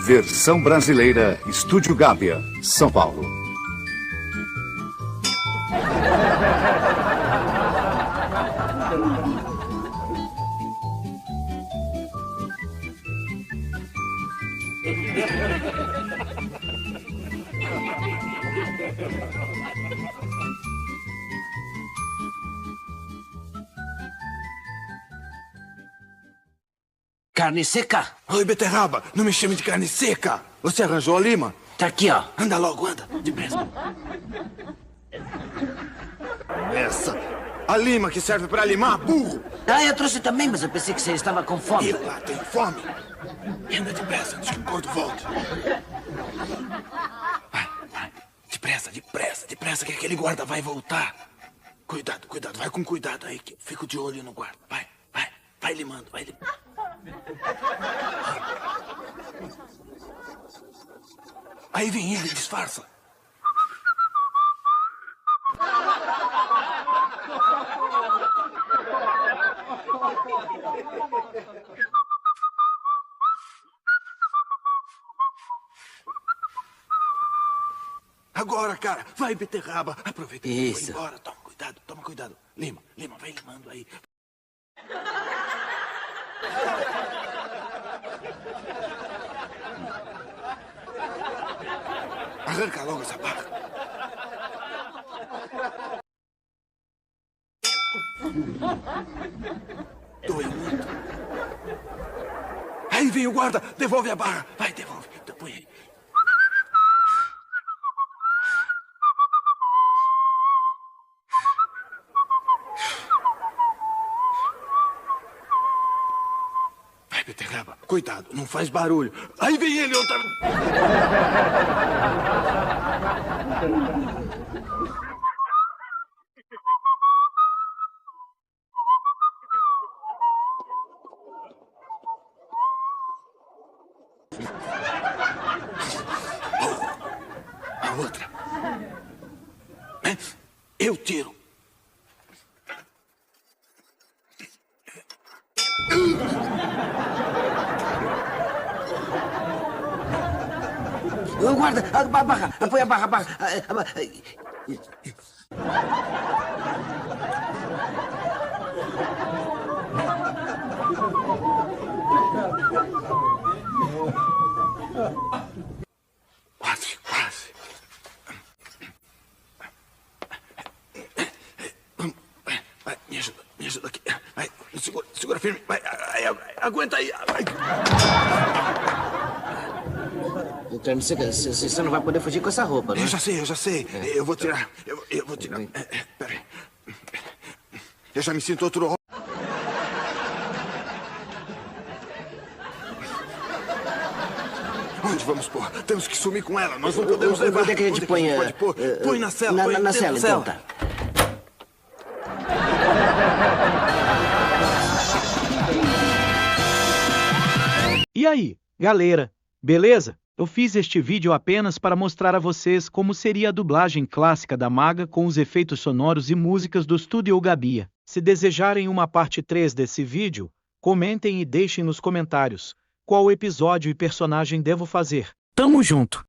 Versão brasileira, Estúdio Gábia, São Paulo. Carne seca? Oi, beterraba, não me chame de carne seca. Você arranjou a lima? Tá aqui, ó. Anda logo, anda, depressa. Essa, a lima que serve pra limar, burro. Ah, eu trouxe também, mas eu pensei que você estava com fome. Eu lá tenho fome. Anda depressa antes que o gordo volte. Vai, vai, depressa, depressa, depressa que aquele guarda vai voltar. Cuidado, cuidado, vai com cuidado aí que eu fico de olho no guarda. Vai, vai, vai limando, vai limando. Aí vem ele, disfarça. Agora, cara, vai, beterraba. Aproveita que Isso. foi embora. Toma cuidado, toma cuidado. Lima, lima, vai limando aí. Arranca logo essa barra. Doeu muito. Aí vem o guarda, devolve a barra. Vai, devolve. Põe aí. Vai, beterraba. Cuidado, não faz barulho. Aí vem ele outra vez. A outra. Eu tiro. Ô, guarda, a barra, põe a barra, a barra. Quase, quase. Vai, me ajuda aqui. Vai, segura firme. Vai, aguenta aí. Vai. Carne seca, você não vai poder fugir com essa roupa, né? Eu já sei. Eu vou tirar. Eu vou tirar. Peraí. Eu já me sinto outro. Onde vamos pôr? Temos que sumir com ela. Nós não podemos levar. Onde é que a gente põe? Pode pôr? Põe na cela. Na cela, então tá. E aí, galera, beleza? Eu fiz este vídeo apenas para mostrar a vocês como seria a dublagem clássica da Maga com os efeitos sonoros e músicas do Estúdio Gábia. Se desejarem uma parte 3 desse vídeo, comentem e deixem nos comentários qual episódio e personagem devo fazer. Tamo junto!